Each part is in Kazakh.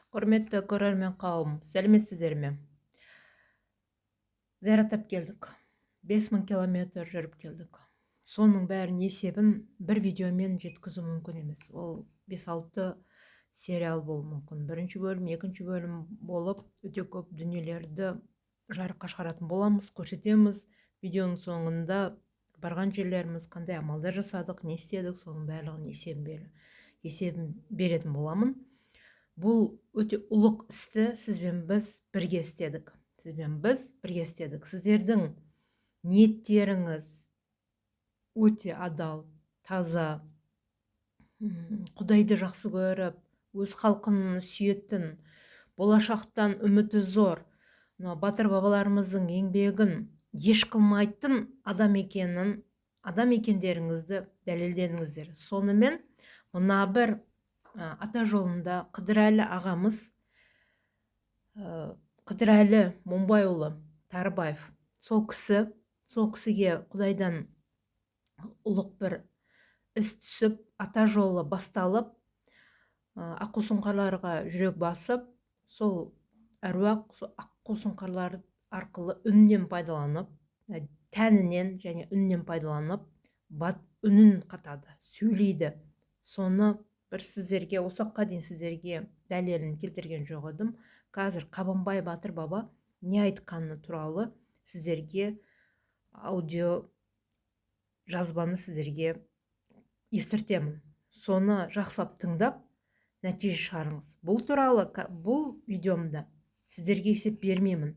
Құрметті көрермен қауым, сәлеметсіздер ме? Зайраттап келдік. 5000 километр жүріп келдік. Соның бәрін есебін бір видеомен жеткізу мүмкін емес. Ол 5-6 сериал болуы мүмкін. Бірінші бөлім, екінші бөлім болып, өте көп дүниелерді жарыққа шығаратын боламыз, көрсетеміз. Видеоның соңында барған жерлеріміз, қандай амалдар жасадық, не істедік, соның барлығын есебін беретін боламын. Бұл өте ұлық істі сізбен біз бірге істедік. Сіздердің ниеттеріңіз өте адал, таза, Құдайды жақсы көріп, өз халқын сүйетін, болашақтан үміті зор, батыр бабаларымыздың еңбегін еш қылмайтын адам екендеріңізді дәлелдедіңіздер. Сонымен мына бір ата жолында Қыдырәлі ағамыз, Қыдырәлі Момбайұлы Тарыбаев, сол кісіге Құдайдан ұлық бір іс түсіп, ата жолы басталып, аққу сұңқарларға жүрек басып, сол әруақ аққу сұңқарлар арқылы үннен пайдаланып, тәнінен және үннен пайдаланып, үнін қатады, сөйлейді. Соны бір сіздерге, осаққа дейін сіздерге дәлелін келтірген жоқ едім. Қазір Қабанбай Батыр баба не айтқаны туралы сіздерге аудио жазбаны сіздерге естіртемін. Соны жақсылап тыңдап, нәтиже шығарыңыз. Бұл туралы, бұл видеомда сіздерге есеп бермеймін.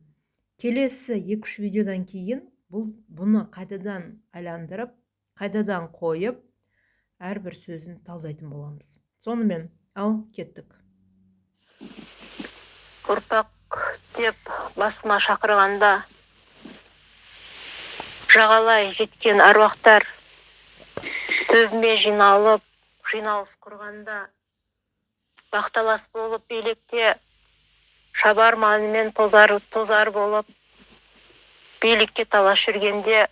Келесі 2-3 видеодан кейін бұны қайтадан айландырып, қайтадан қойып, әрбір сөзін талдайтын боламыз. Сонымен, ал кеттік. Ұрпақ деп басыма шақырғанда, жағалай жеткен аруақтар төбіме жиналып, жиналыс құрғанда, бақталас болып билікте, шабар манымен тозар болып, билікке талас жүргенде,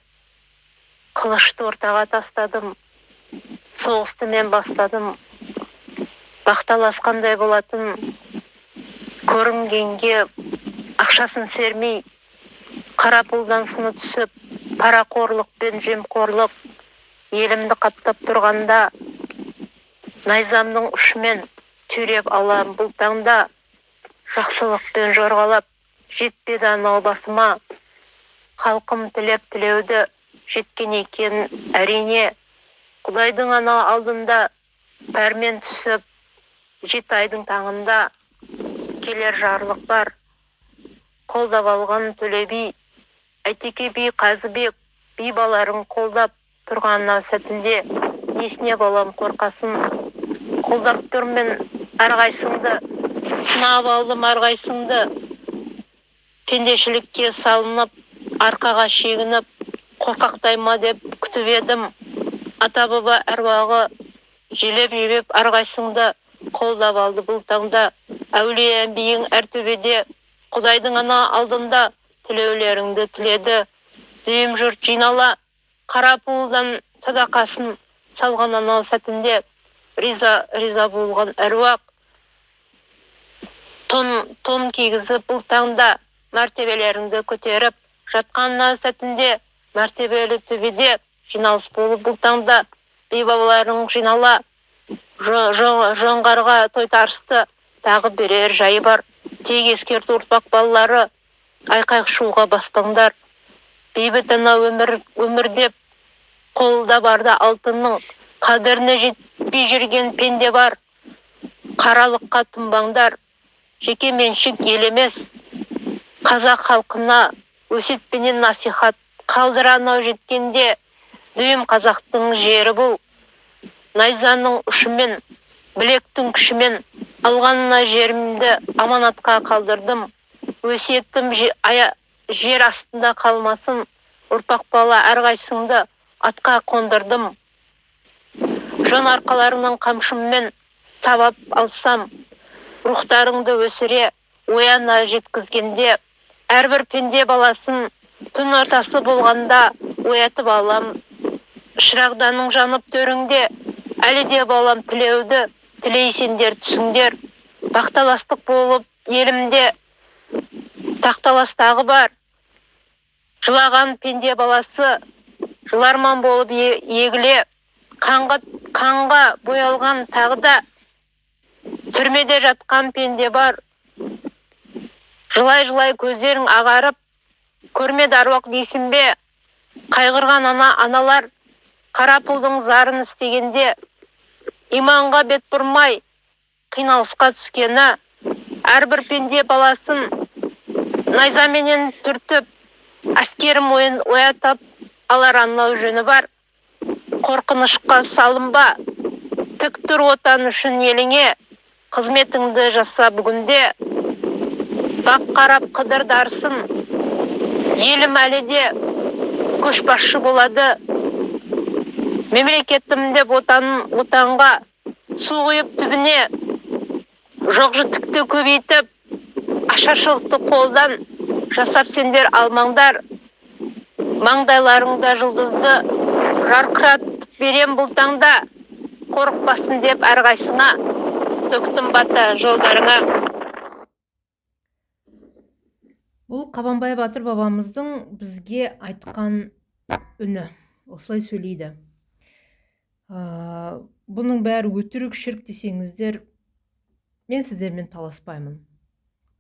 қылышты ортаға тастадым, соғысты мен бастадым, бақталасқандай болатын, көрінгенге ақшасын сермей, қара пұлдан сыны түсіп, парақорлық пен жемқорлық елімді қаптап тұрғанда, найзамның ұшымен түйреп алам бұл таңда, жақсылықпен жорғалап жетпеді анау басыма, халқым тілеп тілеуді жеткен екен әрине, Құдайдың ана алдында пәрмен түсіп, 7 айдың таңында келер жарлық бар, қолдап алған Төле би, Әйтеке би, Қазыбек би баларын қолдап тұрғанына сәтінде, несіне балам қорқасын, қолдап тұрмын әрқайсыңды, сынап алдым әрқайсыңды, пендешілікке салынып, арқаға шегініп, қорқақтайма деп күтіп едім, ата баба әруағы желеп әрқайсыңды қолдап алды бұл таңда, әулие әмбиің әр төбеде, Құдайдың ана алдында тілеулеріңді тіледі, дүйім жұрт жинала, қара пұлдан садақасын салған анау сәтінде, риза болған әруақ, тон кигізіп бұл таңда, мәртебелеріңді көтеріп, жатқанына сәтінде, мәртебелі төбеде, жиналыс болып бұл таңда, би бабаларың жинала, жоңғарға тойтарысты, тағы берер жайы бар, тек ескерті ұрпақ балалары, айқай шуға баспаңдар, бейбіт ана өмір деп, қолда барда алтынның, қадіріне жетпей жүрген пенде бар, қаралыққа тұнбаңдар, жеке меншік ел емес, қазақ халқына өсиетпенен насихат қалдыр анау жеткенде, дүйім қазақтың жері бұл, найзаның ұшымен, білектің күшімен, алғанына жерімді аманатқа қалдырдым, өсиеттім жер астында қалмасын, ұрпақ бала әрқайсыңды атқа қондырдым. Жон арқаларының қамшыммен сабап алсам, рухтарыңды өсіре ояна жеткізгенде, әрбір пенде баласын түн ортасы болғанда оятып алам. Шырағданың жанып төріңде, әлі де балам тілеуді, тілейсендер түсіңдер, бақталастық болып, елімде тақталастағы бар. Жылаған пенде баласы жыларман болып егіле, қанға боялған тағда түрмеде жатқан пенде бар. Жылай-жылай көздерің ағарып, көрмеді аруақ дейсің бе? Қайғырған аналар қара пұлдың зарын істегенде, иманға бет бұрмай қиналысқа түскені, әрбір пенде баласын найзаменен түртіп, әскерім оятап алар анлау жөні бар. Қорқынышқа салынба, тік тұр отан үшін еліңе, қызметіңді жаса бүгінде. Бақ қарап қыдырдарсын, елім әлі де көшбасшы болады. Мемлекетім деп отанға су құйып түбіне, жоқ-жітікті көбейтіп, ашаршылықты қолдан жасап сендер алмаңдар. Маңдайларыңда жұлдызды жарқыратып берем бұл таңда, қорықпасын деп әрқайсыңа, төктім бата жолдарыңа. Бұл Қабанбай Батыр бабамыздың бізге айтқан үні. Осылай сөйлейді. Бұның бәрі өтірік, шірк десеңіздер, мен сіздермен таласпаймын.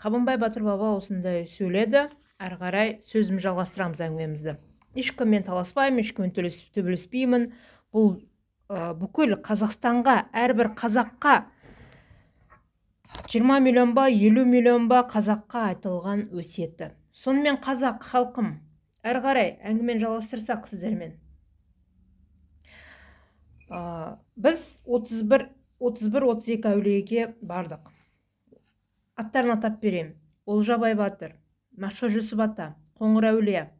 Қабанбай Батыр баба осындай сөйледі. Әрі қарай сөзімді жалғастырамыз әңгімемізді. Ешкіммен таласпаймын, ешкіммен төбелеспеймін. Бұл бүкіл Қазақстанға, әрбір қазаққа, 20 миллион ба, 50 миллион ба қазаққа айтылған өсиеті. Сонымен қазақ халқым, әрі қарай әңгімені жалғастырсақ сіздермен. Біз 31-32 әулиеге бардық. Аттарын атап берем. Олжабай Батыр, Машқа Жүсіп ата, Қоңыр әулие.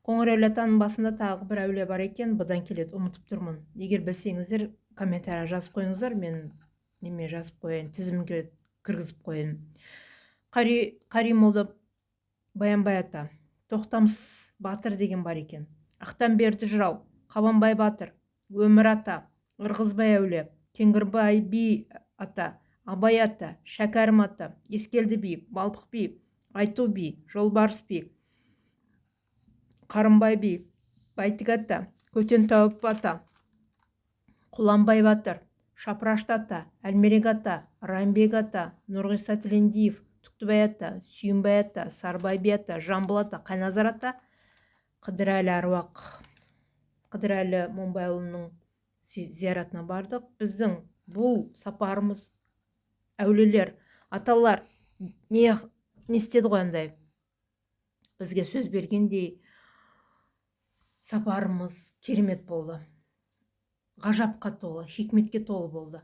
Қоңыр әулие атаның басында тағы бір әулие бар екен, бұдан келеді, ұмытып тұрмын. Егер білсеңіздер, комментария жазып қойыңыздар, мен неме жазып қойын, тізімге кіргізіп қойын. Қари молда Баянбай ата, Тоқтамыс Батыр деген бар екен. Ақтанберді жырау, Қабанбай Батыр, Өмір ата, Ырғызбай әулие, Кеңгірбай би ата, Абай ата, Шәкәрім ата, Ескелді би, Балпық би, Айту би, Жолбарыс би, Қарымбай би, Байтік ата, Көтен тауып ата, Құланбай Батыр, Шапрашты ата, Әлмерек ата, Райымбек ата, Нұрғиса Тілендиев, Түктібай ата, Сүйінбай ата, Сарбай би ата, Жамбыл ата, Қайназар ата, Қыдырәлі әруақ, Қыдырәлі Момбайұлының зияратына бардық. Біздің бұл сапарымыз, әулелер, аталар не істеді қойандай? Бізге сөз бергендей сапарымыз керемет болды. Ғажапқа толы, хикметке толы болды.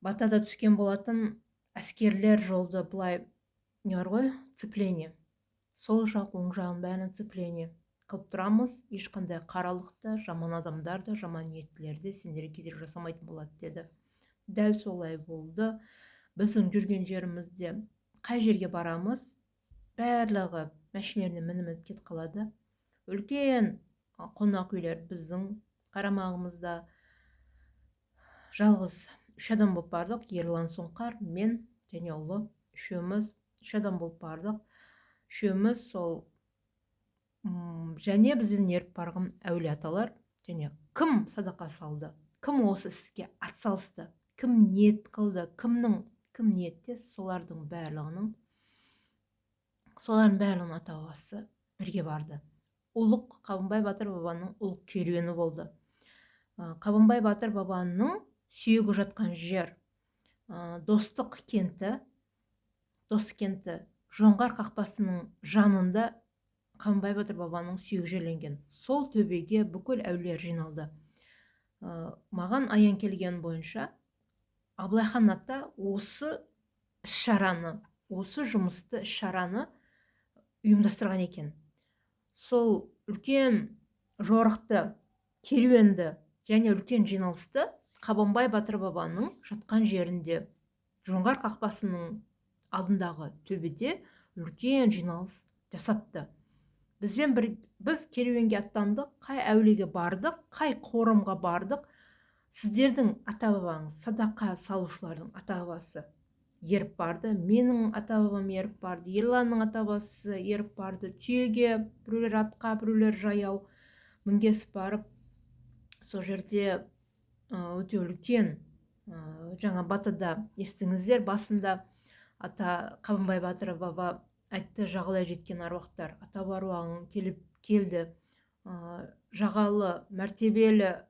Батада түскен болатын әскерлер жолды бұлай, не бар ғой, цепление. Сол жақ, оң жағын бәрін цепление қылып тұрамыз. Ешқандай қаралықты, жаман адамдарды, жаман ниеттілерді сендерге кедергі жасамайтын болады деді. Дәл солай болды. Біздің жүрген жерімізде қай жерге барамыз, барлығы мәшинелеріне мініп кет қалады. Үлкен қонақ үйлер біздің қарамағымызда. Жалғыз 3 адам болып бардық. Ерлан Сұңқар, мен және ұлы үшеуміз 3 адам болып бардық. Үшеуміз сол және бізбен еріп барған әулие аталар, және кім садақа салды, кім осы іске атсалысты, кім ниет қылды, кім ниеттес, солардың барлығының ата-бабасы бірге барды. Ұлық Қабанбай Батыр бабаның ұлық керуені болды. Қабанбай Батыр бабаның сүйегі жатқан жер Достық кенті, Жоңғар қақпасының жанында Қабанбай Батыр бабаның сүйегі жерленген. Сол төбеге бүкіл әулиелер жиналды. Маған аян келген бойынша Абылайхан ата осы іс-шараны, осы жұмысты, іс-шараны ұйымдастырған екен. Сол үлкен жорықты, керуенді және үлкен жиналысты Қабанбай Батыр бабаның жатқан жерінде, Жоңғар қақпасының алдындағы төбеде үлкен жиналыс жасапты. Біз керуенге аттандық, қай әулиеге бардық, қай қорымға бардық, сіздердің ата бабаңыз, садақа салушылардың ата бабасы еріп барды, менің ата бабам еріп барды, Ерланның ата бабасы еріп барды, түйеге, біреулер атқа, біреулер жаяу мінгесіп барып, сол жерде өте үлкен жаңа батыда естіңіздер, басында ата Қабанбай Батыр баба айтты, жағалай жеткен аруақтар, ата аруағың келді, жағалы, мәртебелі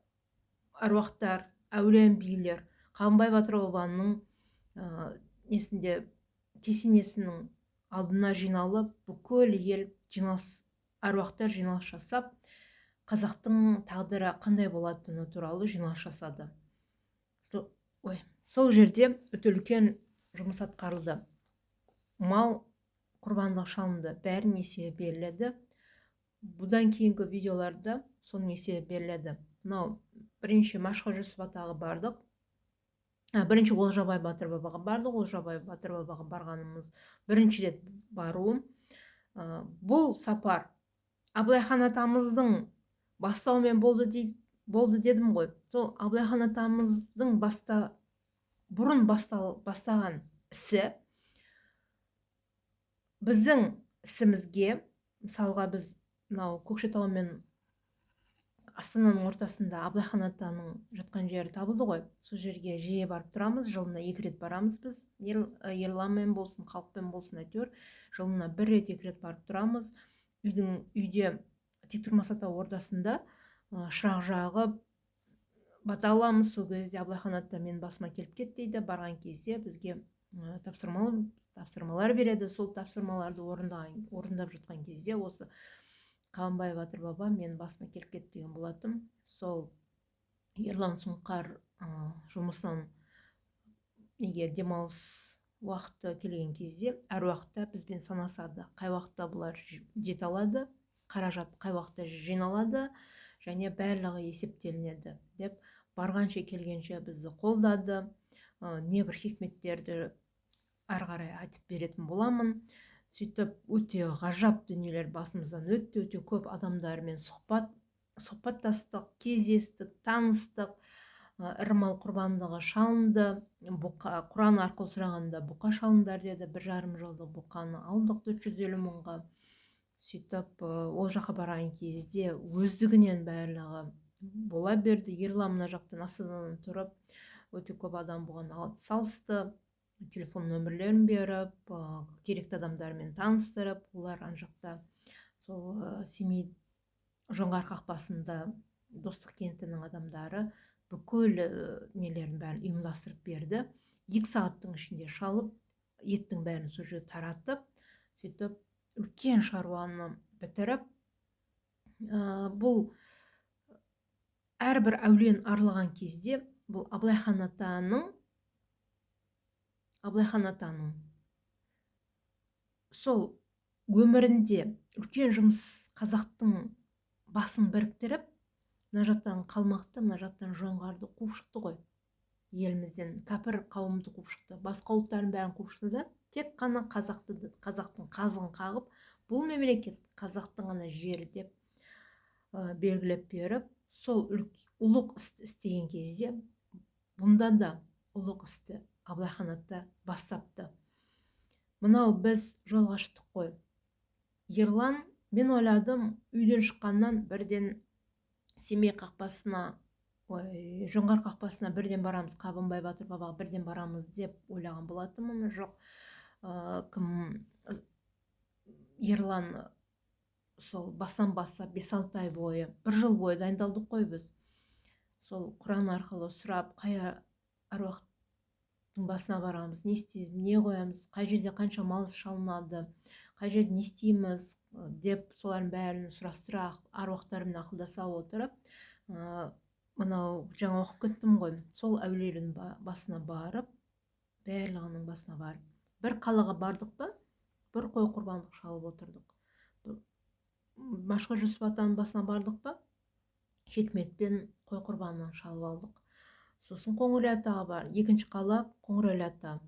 аруақтар, әулие билер Қабанбай Батыр бабаның несінде кесенесінің алдына жиналып, бүкіл ел аруақтар жиналыс жасап, қазақтың тағдыры қандай болатыны туралы жиналыс жасады. Сол жерде өте үлкен жұмыс атқарылды. Мал құрбандық шалынды, бәрін есебі беріледі. Бұдан кейінгі видеоларда соның есебі беріледі. Мынау бірінші Машқа Жүсіп атаға бардық. Бірінші Олжабай Батыр бабаға бардық. Олжабай Батыр бабаға барғанымыз бірінші рет баруым. Бұл сапар Абылайхан атамыздың бастауымен болды дедім ғой. Сол Абылайхан атамыздың бұрын бастаған ісі біздің ісімізге, мысалға біз мынау Көкшетау мен Астананың ортасында Абылайхан атаның жатқан жері табылды ғой. Сол жерге жиі барып тұрамыз, жылына 2 рет барамыз біз. Ерланмен болсын, халықпен болсын, әйтеуір жылына 1 рет 2 рет барып тұрамыз. Үйде Тектұрмас ата ордасында шырақ жағып бата аламыз. Сол кезде Абылайхан ата мен басыма келіп кет дейді. Барған кезде бізге тапсырмалар береді. Сол тапсырмаларды орындап жатқан кезде осы Қабанбай Батыр баба мен басыма келіп кет деген болатым. Сол Ерлан Сұңқар жұмысынан егер демалыс уақыты келген кезде әр уақытта бізбен санасады. Қай уақытта бұлар жете алады, қаражат қай уақытта жиналады және барлығы есептелінеді деп барғанша келгенше бізді қолдады. Небір хикметтерді ары қарай айтып беретін боламын. Сөйтіп өте ғажап дүниелер басымыздан өте көп адамдармен сұхбаттастық, кездестік, таныстық. Ірі мал құрбандығы шалынды. Құран арқылы сұрағанда бұқа шалындар деді. 1,5 жылдық бұқаны алдық 450 мыңға. Сөйтіп ол жаққа барған кезде өздігінен барлығы бола берді. Ерлан мына жақтан Астанадан тұрып өте көп адам бұған салысты. Телефон нөмірлерін беріп, керекті адамдармен таныстырып, олар ан жақта сол Семей Жоңғар қақпасында Достық кентінің адамдары бүкіл нелерін бәрін ұйымдастырып берді. 2 сағаттың ішінде шалып, еттің бәрін сол жерге таратып, сөйтіп үлкен шаруаны бітіріп, бұл әрбір әулиен арылған кезде бұл Абылайхан атаның сол өмірінде үлкен жұмыс, қазақтың басын біріктіріп, мына жақтан Қалмақты, мына жақтан Жоңғарды қуып шықты ғой. Елімізден кәпір қауымды қуып шықты. Басқа ұлттардың бәрін қуып шықты да, тек қана қазақтың қазығын қағып, бұл мемлекет қазақтың ғана жері деп белгілеп беріп, сол ұлық істі істеген кезде, бұнда да ұлық істі Абылайхан ата бастапты. Мынау біз жолға шықтық қой. Ерлан, мен ойладым, үйден шыққаннан бірден Семей қақпасына, Жоңғар қақпасына бірден барамыз, Қабанбай Батыр бабаға бірден барамыз деп ойлаған болатынмын. Жоқ, Ерлан сол бастан 5-6 ай бойы, 1 жыл бойы дайындалдық қой біз. Сол Құран арқылы сұрап, қай аруақтың басына барамыз, не істейміз, не қоямыз, қай жерде қанша мал шалынады, қай жерде не істейміз деп солардың бәрін сұрастыра, аруақтарымен ақылдаса отырып, мынау жаңа оқып кеттім ғой, сол әулиенің басына барып, барлығының басына барып, бір қалаға бардық па, бір қой құрбандық шалып отырдық. Машқа Жүсіп атаның басына бардық па, хикметпен қой құрбанын шалып алдық. Сосын Қоңырәлі атаға бар, екінші қала Қоңырәлі ата.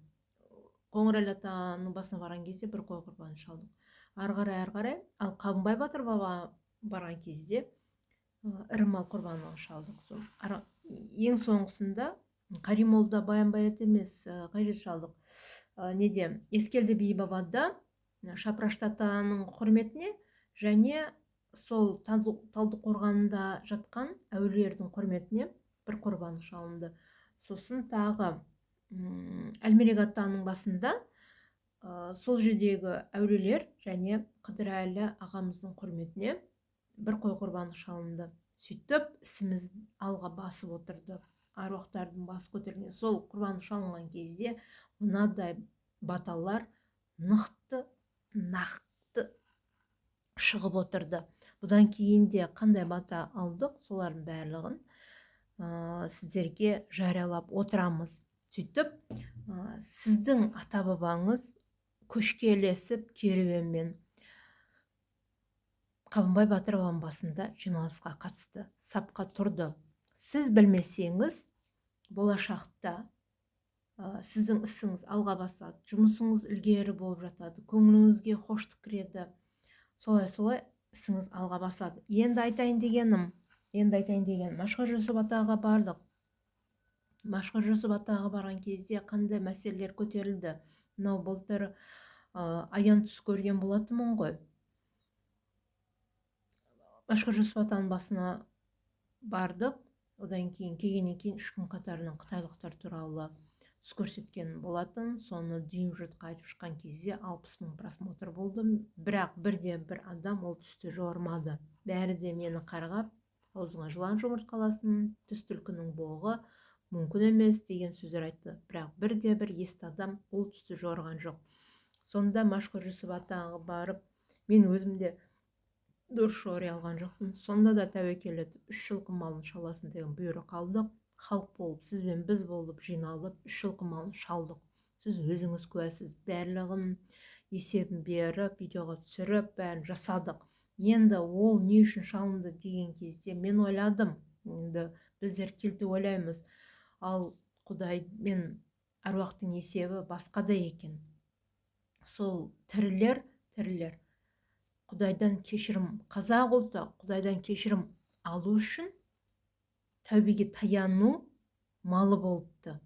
Қоңырәлі атаның басына барған кезде бір қой құрбанын шалдық. Ары қарай, ал Қабанбай Батыр баба барған кезде ірі мал құрбанын шалдық. ең соңғысында Каримолда Баянбаят емес, қай шалдық неде Ескелді би бабада Шапрашты атаның құрметіне және сол Талдықорғанда жатқан әулиелердің құрметіне бір құрбан шалынды. Сосын тағы Әлмерек атаның басында сол жердегі әулиелер және Қыдырәлі ағамыздың құрметіне бір қой құрбаны шалынды. Сөйтіп ісіміз алға басып отырды. Аруақтардың басы көтерілген. Сол құрбан шалынған кезде мынадай баталар нақты шығып отырды. Бұдан кейін де қандай бата алдық, солардың барлығын сіздерге жариялап отырамыз. Сөйтіп сіздің ата бабаңыз көшке ілесіп керуенмен Қабанбай Батыр бабаның басында жиналысқа қатысты, сапқа тұрды. Сіз білмесеңіз, болашақта сіздің ісіңіз алға басады, жұмысыңыз ілгері болып жатады, көңіліңізге хоштық кіреді, солай ісіңіз алға басады. Енді айтайын дегенім, Машғұр Жүсіп атаға бардық. Машғұр Жүсіп атаға барған кезде қандай мәселелер көтерілді? Мынау былтыр аян түс көрген болатынмын ғой. Машғұр Жүсіп атаның басына бардық. Одан кейін келгеннен кейін 3 күн қатарынан қытайлықтар туралы түс көрсеткен болатын. Соны дүйім жұртқа айтып шыққан кезде 60 000 просмотр болды. Бірақ бірде-бір адам ол түсті жормады. Бәрі де мені қарғап, аузыңа жылан жұмыртқаласын, түс түлкінің боғы мүмкін емес деген сөздер айтты. Бірақ бірде-бір есті адам ол түсті жорған жоқ. Сонда Машғұр Жүсіп атаға барып, мен өзімде дұрыс жори алған жоқпын. Сонда да тәуекел етіп 3 жылқы малын шаласын деген бұйрық алдық. Халық болып, сіз бен біз болып жиналып 3 жылқы малын шалдық. Сіз өзіңіз куәсіз, барлығын есебін беріп, видеоға түсіріп, бәрін жасадық. Енді ол не үшін шалынды деген кезде мен ойладым, енді біздер келте ойлаймыз, ал Құдай мен әруақтың есебі басқада екен. Сол тірілер Құдайдан кешірім, қазақ ұлты Құдайдан кешірім алу үшін тәубеге таяну малы болыпты.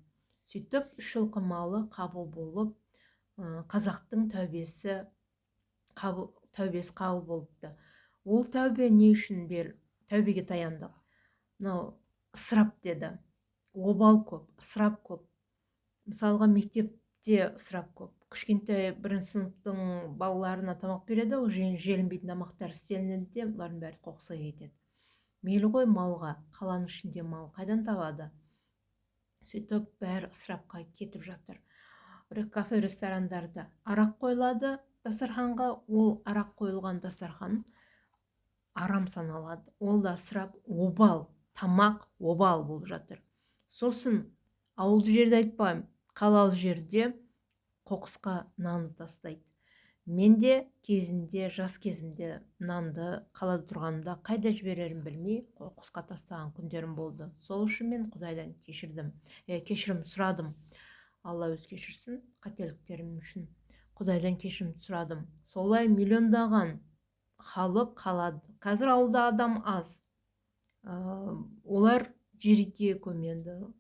Сөйтіп 3 жылқы малы қабыл болып, қазақтың тәубесі қабыл болыпты. Ол тәубе не үшін тәубеге таяндық? Мынау ысырап деді. Обал көп, ысырап көп. Мысалға мектепте ысырап көп. Кішкентай 1-ші сыныптың балаларына тамақ береді, ол желінбейтін тамақтар істелінеді де, бұлардың бәрі қоқысқа кетеді. Мейлі ғой малға, қаланың ішінде мал қайдан табады? Сөйтіп бәрі ысырапқа кетіп жатыр. Кафе ресторандарда арақ қойылады дастарханға, ол арақ қойылған дастархан арам саналады. Ол да ысырап, обал, тамақ обал болып жатыр. Сосын ауылды жерде айтпаймын, қалалы жерде қоқысқа нанды тастайды. Мен де жас кезімде нанды қалада тұрғанда қайда жіберерін білмей қоқысқа тастаған күндерім болды. Сол үшін мен Құдайдан кешірім сұрадым. Алла өз кешірсін, қателіктерім үшін Құдайдан кешірім сұрадым. Солай миллиондаған халық қалады. Қазір ауылда адам аз. Олар жерге көменді.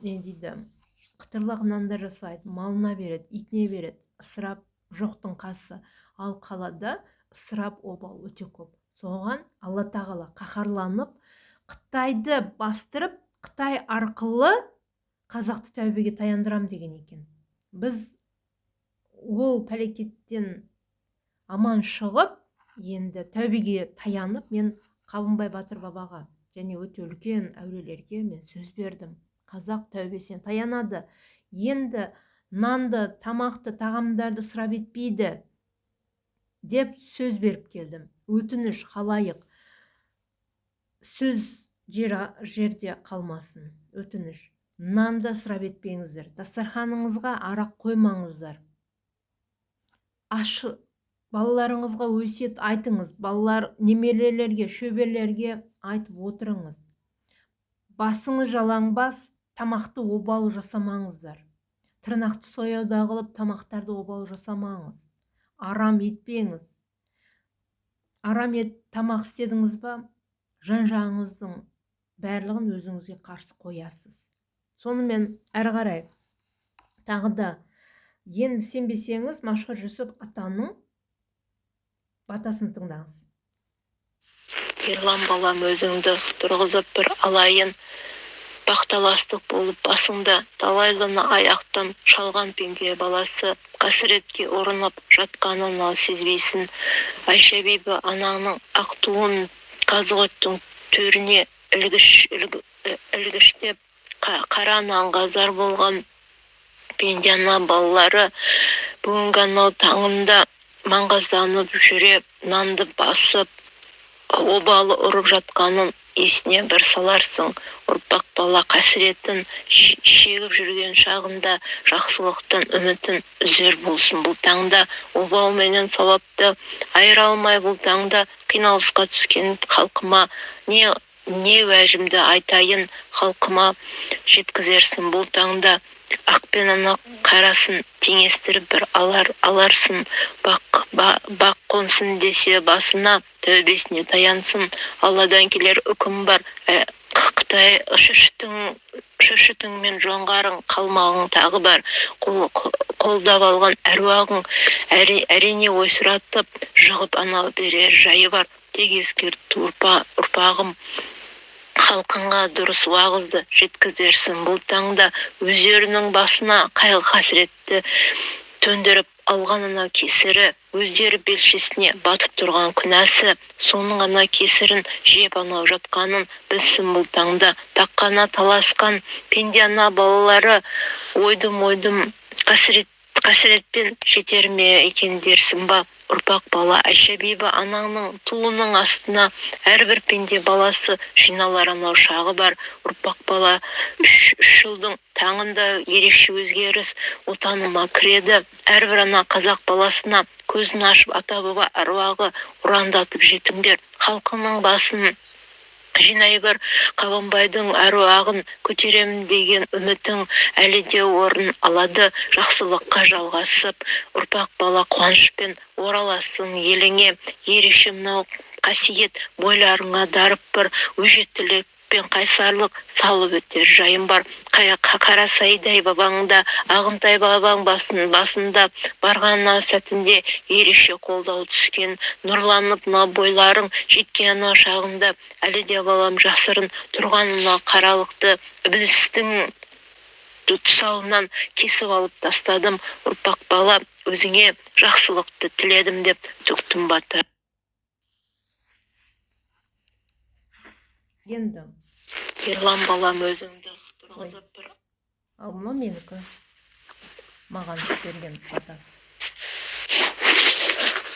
Не дейді? Қытырлақ нандар жасайды, малына береді, итіне береді. Ысырап жоқтың қасы. Ал қалада ысырап обал өте көп. Соған Алла тағала қаһарланып, Қытайды бастырып, Қытай арқылы қазақты тәубеге таяндырам деген екен. Біз ол пәлекеттен аман шығып, енді тәубеге таянып, мен Қабанбай Батыр бабаға және өте үлкен әулиелерге мен сөз бердім. Қазақ тәубесіне таянады. Енді нанды, тамақты, тағамдарды ысырап етпейді деп сөз беріп келдім. Өтініш халайық. Сөз жерде қалмасын. Өтініш. Нанды ысырап етпеңіздер. Дастарханыңызға арақ қоймаңыздар. Балаларыңызға өсиет айтыңыз. Балалар немерелерге, шөберелерге айтып отырыңыз. Басыңыз жалаңбас, тамақты обал жасамаңыздар. Тырнақты сояуда қылып, тамақтарды обал жасамаңыз. Арам етпеңіз. Арам ет тамақ істедіңіз ба, жан-жағыңыздың барлығын өзіңізге қарсы қоясыз. Сонымен әрі қарай тағы да енді сенбесеңіз Машһүр Жүсіп атаның батасын тыңдаңыз. Ерлан балам, өзіңді тұрғызып бір алайын, бақталастық болып басыңда талайлыны аяқтан шалған пенде баласы қасіретке ұрынып жатқанын ал сезбейсін. Айша бибі анаңның ақ туын қазғоттың төріне ілгіштеп қара нанға зар болған пенде ана балалары бүгінгі анау таңында маңғазданып жүре нанды басып обалы ұрып жатқанын есіне бір саларсың. Ұрпақ бала қасіретін шегіп жүрген шағында жақсылықтан үмітін үзер болсын. Бұл таңда обал менен сауапты айыра алмай, бұл таңда қиналысқа түскен халқыма не уәжімді айтайын, халқыма жеткізерсің. Бұл таңда ақ пен ана қарасын теңестіріп бір аларсың. Бақ қонсын десе басына, тәубесіне таянсын. Алладан келер үкім бар. Қытай шүршітің мен жоңғарың қалмағың тағы бар. Қолдап алған әруағың әрине ойсыратып жығып анау берер жайы бар. Тек ескерту ұрпағым, халқыңа дұрыс уағызды жеткізерсің. Бұл таңда өздерінің басына қайғы қасіретті төндіріп алғанына кесірі, өздері белшесіне батып тұрған күнәсі, соның ана кесірін жеп анау жатқанын білсін. Бұл таңда таққана таласқан пенде ана балалары ойдым қасіретпен жетер ме екен дерсің ба? Ұрпақ бала, Айша бибі анаңның туының астына әрбір пенде баласы жиналар анау шағы бар. Ұрпақ бала, үш жылдың таңында ерекше өзгеріс отаныма кіреді. Әрбір ана қазақ баласына көзін ашып ата-баба әруағы ұрандатып жетіңдер. Халқының басын жинай бір, Қабанбайдың әруағын көтеремін деген үмітің әлі де орын алады. Жақсылыққа жалғасып, ұрпақ бала қуанышпен ораласың еліңе. Ерекше мынау қасиет бойларыңа дарып бір, өжеттілік пен қайсарлық салып өтер жайым бар. Қарасайдай бабаңда, Ағынтай бабаң басында барған сәтінде ерекше қолдау түскен. Нұрланып бойларың жеткен анау шағында әлі де балам жасырын тұрғанына қаралықты ібілістің тұсауынан кесіп алып тастадым. Ұрпақ бала, өзіңе жақсылықты тіледім деп төктім баты. Енді Ерлан балам, өзіңді тұрғызып бір. ал мынау менікі, маған берген батасы.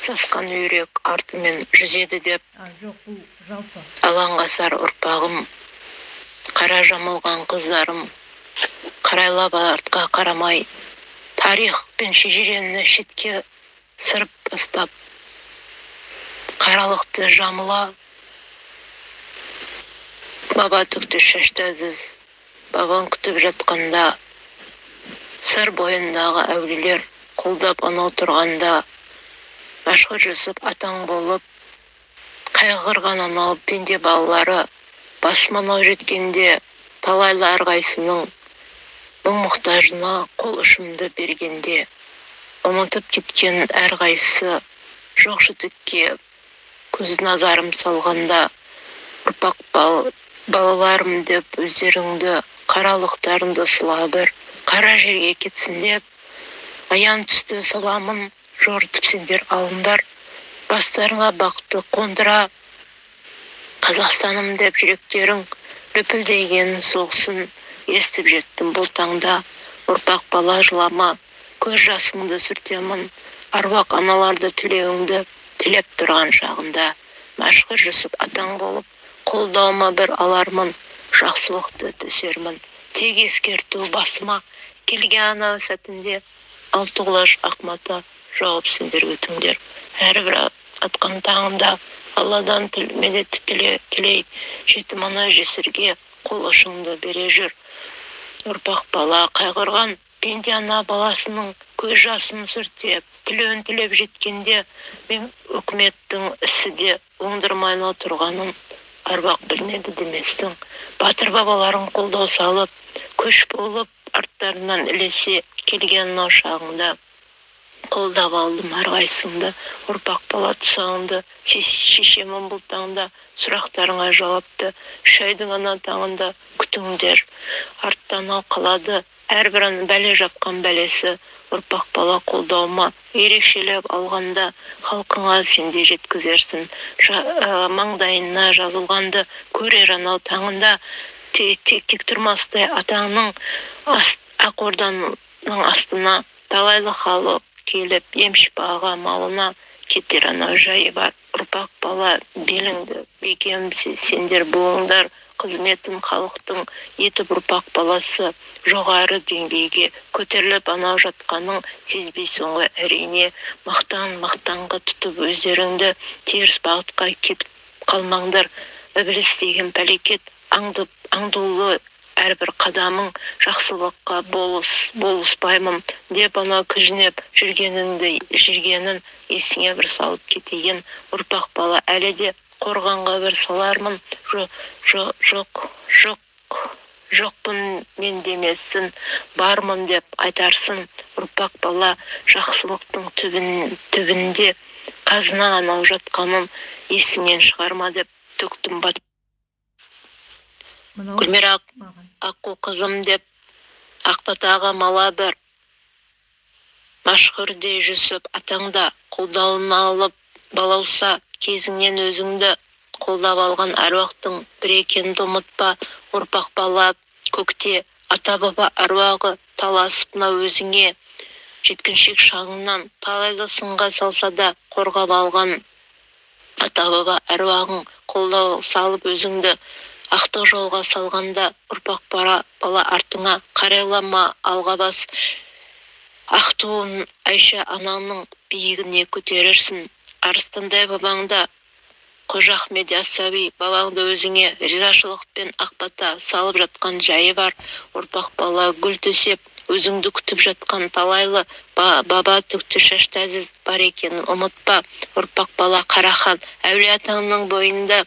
Сасқан үйрек артымен жүзеді деп Жоқ, бұл жалпы. алаңғасар ұрпағым, қара жамылған қыздарым, қарайлап артқа қарамай, тарих пен шежірені шетке сырып тастап, қаралықты жамыла, баба түкті шашты әзіз, бабан күтіп жатқанда, сыр бойындағы әулелер қолдап анау тұрғанда, Машһүр Жүсіп атаң болып, қайғырған анау пенде балалары, басым анау жеткенде, талайлы әрқайсының мұң мұқтажына қол ұшымды бергенде, ұмытып кеткен әрқайсысы жоқ жітікке көз назарым салғанда, ұрпақ балаларым деп өздеріңді қаралықтарыңды сыла бір, қара жерге кетсін деп, аян түсті саламын, жортып сендер алыңдар, бастарыңа бақты қондыра, Қазақстаным деп жүректерің лүпілдеген соғысын естіп жеттім. Бұл таңда ұрпақ бала жылама, көз жасыңды сүртемін, аруақ аналарды тілеуіңді тілеп тұрған шағында, Машһүр Жүсіп атаң болып, қолдауыма бір алармын, жақсылықты төсермін. Тек ескерту басыма келген анау сәтінде, алты құлаш ақмата жауып сендер өтіңдер. Әрбір атқан таңында Алладан медет тілей, жетім ана жесірге қол ұшыңды бере жүр. Ұрпақ бала қайғырған пенде ана баласының көз жасын сүртеп, тілеуін тілеп жеткенде, мен үкіметтің ісі де оңдырмайла тұрғанын аруақ білмеді демессің. Батыр бабаларың қолдау салып, көш болып арттарынан ілесе келген мынау шағыңда. Қолдап алдым әрқайсыңды, ұрпақ бала тұсауыңды, шешемін бұл таңда, сұрақтарыңа жауапты, үш айдың ана таңында күтіңдер. Арттан ау қалады, әрбір бәле жапқан бәлесі, ұрпақ бала қолдауыма ерекшелеп алғанда, халқыңа сенде жеткізерсін. Маңдайына жазылғанды көрер анау таңында, тек тұрмастай атаңның ақ орданың астына, талайлы халық келіп ем-шипаға малына кетер анау жайы бар. Ұрпақ бала беліңді бекем сендер буыңдар, қызметін халықтың етіп ұрпақ баласы жоғары деңгейге көтеріліп анау жатқаның сезбейсің ғой әрине. Мақтанға тұтып өздеріңді теріс бағытқа кетіп қалмаңдар. Ібіліс деген пәлекет аңдулы әрбір қадамың жақсылыққа болыспаймын деп анау кіжінеп жүргенін есіңе бір салып кетейін. Ұрпақ бала әлі де қорғанға бір салармын. Жоқпын мен демесін, бармын деп айтарсың. Ұрпақ бала жақсылықтың түбінде қазына анау жатқанын есіңнен шығарма деп төктім бат. Гүлмира аққу қызым деп ақбатаға мала бір машһүрдей жүсіп атаңда қолдауына алып балауса кезіңнен өзіңді қолдап алған әруақтың бір екенді ұмытпа. Ұрпақ бала көкте ата баба әруағы таласып мынау өзіңе жеткіншек шағыңнан талайлы сынға салса да қорғап алған ата баба әруағың қолдау салып өзіңді ақтық жолға салғанда, ұрпақ бала артыңа қарайлама, алға бас. Ақ туын Айша анаңның биігіне көтерерсін. Арыстандай бабаңда Қожа Ахмет Яссауи бабаңды өзіңе ризашылықпен ақбата салып жатқан жайы бар. Ұрпақ бала гүл төсеп өзіңді күтіп жатқан талайлы баба түкті шашты әзіз бар екенін ұмытпа. Ұрпақ бала Қарахан әулие-атаңның бойында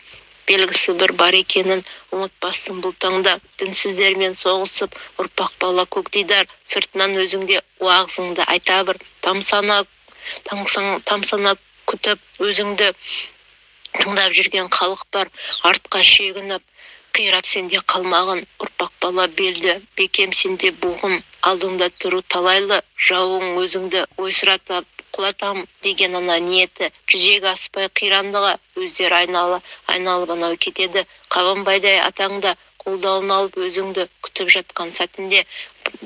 белгісі бір бар екенін ұмытпасын. Бұл таңда дінсіздермен соғысып, ұрпақ бала көкдидар сыртынан өзіңде уағызыңды айта бір. Тамсана күтіп өзіңді тыңдап жүрген халық бар. Артқа шегініп қирап сенде қалмағын. Ұрпақ бала белді бекем сенде буғын. Алдыңда тұру талайлы жауың өзіңді ойсыратып құлатам деген ана ниеті жүзеге аспай қирандыға өздері айналып анау кетеді. Қабанбайдай атаңда қолдауын алып өзіңді күтіп жатқан сәтінде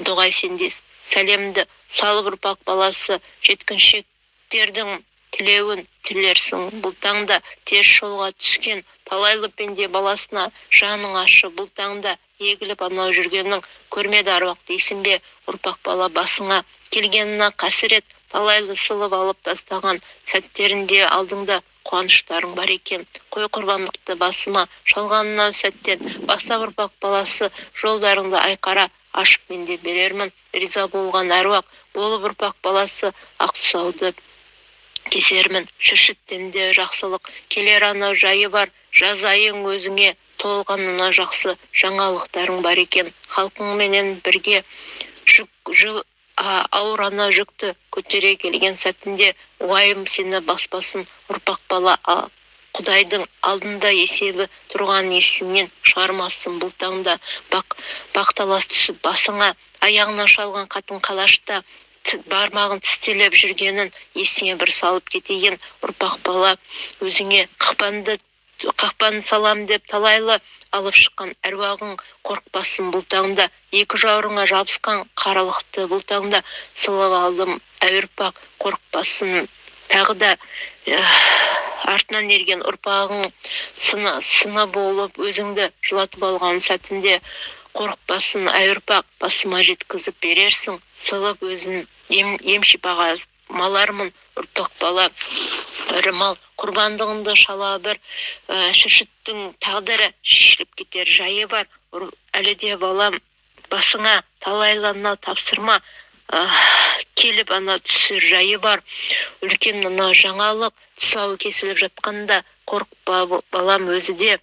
дұғай сенде сәлемді салып ұрпақ баласы жеткіншектердің тілеуін тілерсің. Бұл таңда тез жолға түскен талайлы пенде баласына жаның ашы. Бұл таңда егіліп анау жүргенің көрмеді аруақ дейсің бе? Ұрпақ бала басыңа келгеніне қасірет талайлы сылып алып тастаған сәттерінде алдыңда қуаныштарың бар екен. Қой құрбандықты басыма шалғанынан сәттен бастап ұрпақ баласы жолдарыңды айқара ашып мен де берермін. Риза болған әруақ болып ұрпақ баласы ақ тұсауды кесермін. Шүршіттенде жақсылық келер анау жайы бар. Жазайың өзіңе толғанына жақсы жаңалықтарың бар екен. Халқыңменен бірге ауыр ана жүкті көтере келген сәтінде уайым сені баспасын. Ұрпақ бала Құдайдың алдында есебі тұрған есіңнен шығармасын. Бұл таңда бақталас түсіп басыңа аяғына шалған қатын қалашта бармағын тістелеп жүргенін есіңе бір салып кетейін. Ұрпақ бала өзіңе қақпаны салам деп талайлы алып шыққан әруағың қорықпасын. Бұл таңда екі жауырыңа жабысқан қаралықты бұл таңда сылып алдым. Әурпақ қорықпасын. Тағы да артынан ерген ұрпағың сына болып өзіңді жылатып алған сәтінде қорықпасын. Әурпақ басыма жеткізіп берерсің. Сылып өзін ем-шипаға малармын. Ұрпақ бала ірі мал құрбандығыңды шала бір. Шүршіттің тағдыры шешіліп кетер жайы бар. Әлі де балам басыңа талайлана тапсырма келіп ана түсір жайы бар. Үлкен ана жаңалық тұсауы кесіліп жатқанда қорықпа балам, өзі де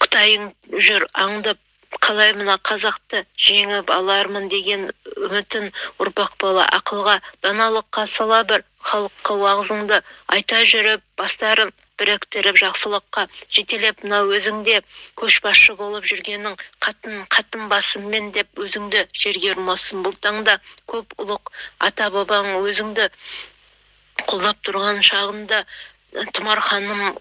Құдайың жүр аңдып, қалай мына қазақты жеңіп алармын деген үмітін ұрпақ бала ақылға, даналыққа сала бір халыққа уағызыңды айта жүріп, бастарын біріктіріп жақсылыққа жетелеп мына өзіңде көшбасшы болып жүргенің қатын басыммен деп өзіңді жерге ұрмасын. Бұл таңда көп ұлық ата бабаң өзіңді қолдап тұрған шағында тұмар ханым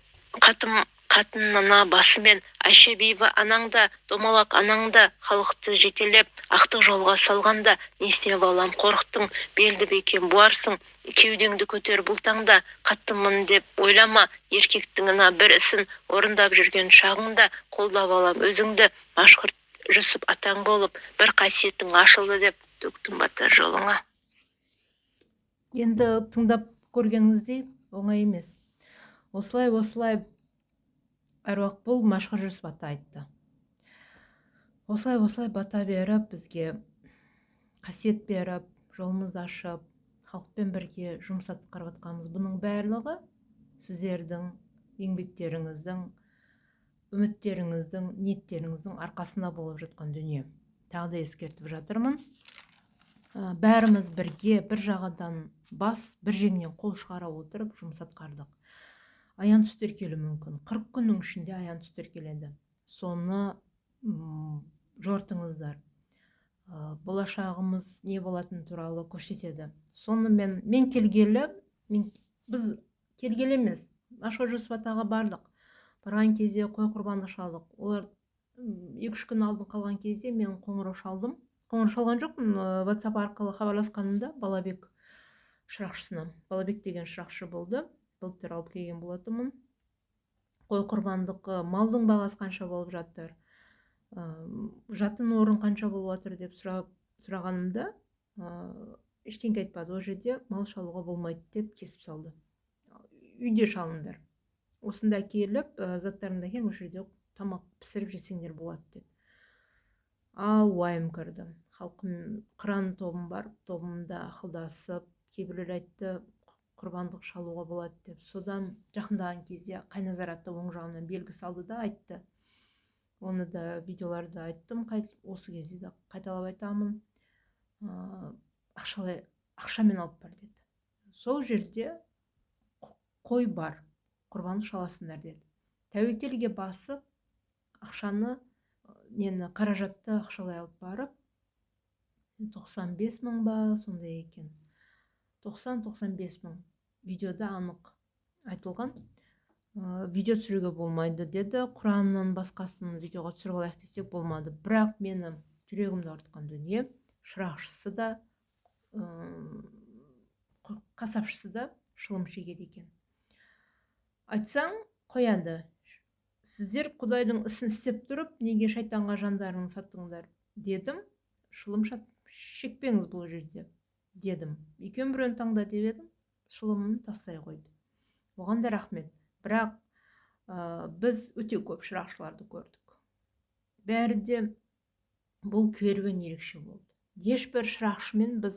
қатынына басымен Айше бейбі анаңда, домалақ анаңда халықты жетелеп, ақтық жолға салғанда, не істеп алам, қорықтың, белді бекен буарсың, кеудеңді көтер бұл таңда, қаттымын деп ойлама, еркектіңіна бір ісін орындап жүрген шағында, қолдап алам өзіңді, Машқұрт Жүсіп атаң болып, бір қасиетің ашылды деп төктім батар жолыңа. Енді тыңдап көргеніңіздей оңай емес. Осылай әруақ бұл Машқұр Жүсіп ата айтты. Осылай бата беріп, бізге қасиет беріп, жолымызды ашып, халықпен бірге жұмыс атқарып жатқанымыз, бұның барлығы сіздердің еңбектеріңіздің, үміттеріңіздің, ниеттеріңіздің арқасында болып жатқан дүние. Тағы да ескертіп жатырмын. Бәріміз бірге, бір жағадан бас, бір жеңнен қол шығара отырып жұмыс атқардық. Аян түстер келуі мүмкін. 40 күннің ішінде аян түстер келеді. Соны жортыңыздар. Болашағымыз не болатын туралы көрсетеді. Соны мен келгелі, біз келгелі емес. Машқұр Жүсіп атаға бардық. Барған кезде қой құрбаны шалдық. Олар 2-3 күн алдын қалған кезде мен қоңырау шалдым. Қоңырау шалған жоқпын, WhatsApp арқылы хабарласқанымда Балабек шырақшысына. Балабек деген шырақшы болды. Былтыр алып келген болатынмын. Қой құрбандық, малдың бағасы қанша болып жатыр, жатын орын қанша болып жатыр деп сұрағанымда, ештеңе айтпады. Ол жерде мал шалуға болмайды деп кесіп салды. Үйде шалыңдар. Осында келіп, заттарында келіп, ол жерде тамақ пісіріп жесеңдер болады деді. Ал уайым кірді. Халқым қыран тобым бар, тобымда ақылдасып, кейбіреулер айтты, құрбандық шалуға болады деп. Содан жақындаған кезде Қайназар ата оң жағынан белгі салды да айтты. Оны да видеоларда айттым, осы кезде де қайталап айтамын. Ақшамен алып бар деді. Сол жерде қой бар, құрбандық шаласыңдар деді. Тәуекелге басып, ақшаны, қаражатты ақшалай алып барып, 95 мың ба, сондай екен. 90-95 мың видеода анық айтылған. Видео түсіруге болмайды деді. Құраннан басқасын видеоға түсіріп алайық десек болмады. Бірақ мені жүрегімді ауыртқан дүние, шырақшысы да, қасапшысы да шылым шегеді екен. Айтсаң қояды. Сіздер Құдайдың ісін істеп тұрып, неге шайтанға жандарың саттыңдар дедім. Шылым шекпеңіз бұл жерде дедім. Екеуін біреуін таңда деп едім, шылымын тастай қойды. Оған да рахмет. Бірақ біз өте көп шырақшыларды көрдік. Бәрі де бұл керуен ерекше болды. Ешбір шырақшымен біз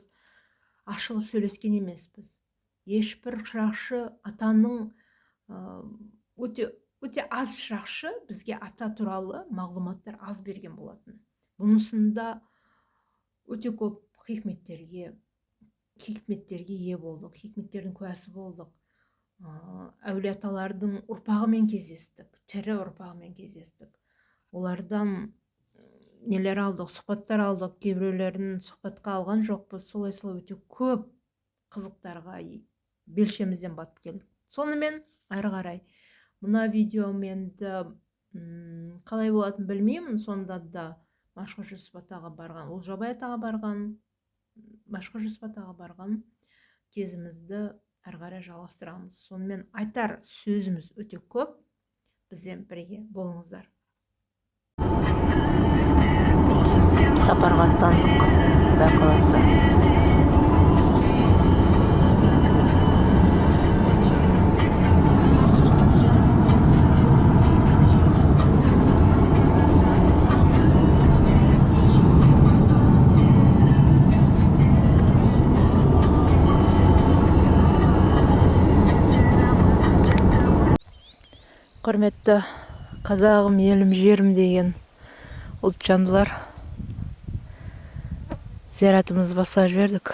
ашылып сөйлескен емеспіз. Ешбір шырақшы атаның өте аз шырақшы бізге ата туралы мағлұматтар аз берген болатын. Бұнысында өте көп хикметтерге ие болдық, хикметтердің куәсі болдық. Әулиеталардың ұрпағымен кездестік, тірі ұрпағымен кездестік. Олардан нелер алдық, сұхбаттар алдық, кейбіреулерін сұхбатқа алған жоқпыз. Солай өте көп қызықтарға белшемізден батып келдік. Сонымен әрі қарай мына видеоменді қалай болатын білмеймін. Сонда да Машқұр Жүсіп атаға барған, Олжабай атаға барған, Машқұр Жүсіп атаға барған кезімізді әрі қарай жалғастырамыз. Сонымен айтар сөзіміз өте көп. Бізбен бірге болыңыздар. Сапарға аттандық. Құдай қаласа. Құрметті қазағым, елім, жерім деген ұлтжандылар, зияратымызды бастап жібердік.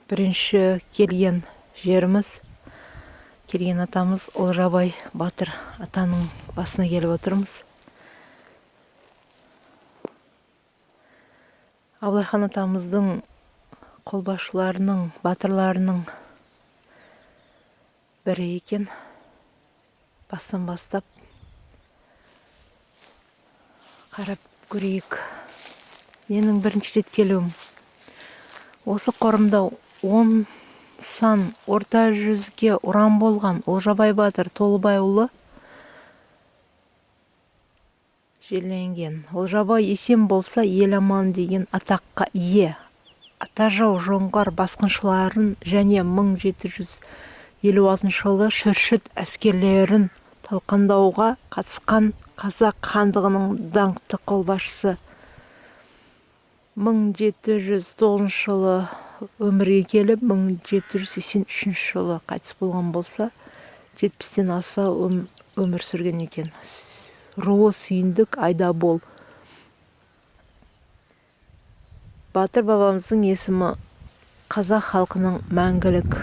Бірінші келген жеріміз, келген атамыз Олжабай Батыр атаның басына келіп отырмыз. Абылайхан атамыздың қолбасшыларының, батырларының бірі екен. Бастан бастап қарап көрейік. Менің бірінші рет келуім. Осы қорымда 10 сан орта жүзге ұран болған Олжабай Батыр Толыбайұлы жерленген. Олжабай есен болса ел аман деген атаққа ие. Атажау жоңғар басқыншыларын және 1756 жылы Шүршіт әскерлерін талқандауға қатысқан қазақ хандығының даңқты қолбасшысы. 1709 жылы өмірге келіп, 1783 жылы қайтыс болған болса, 70-тен аса өмір сүрген екен. Руы Сүйіндік Айдабол. Батыр бабамыздың есімі қазақ халқының мәңгілік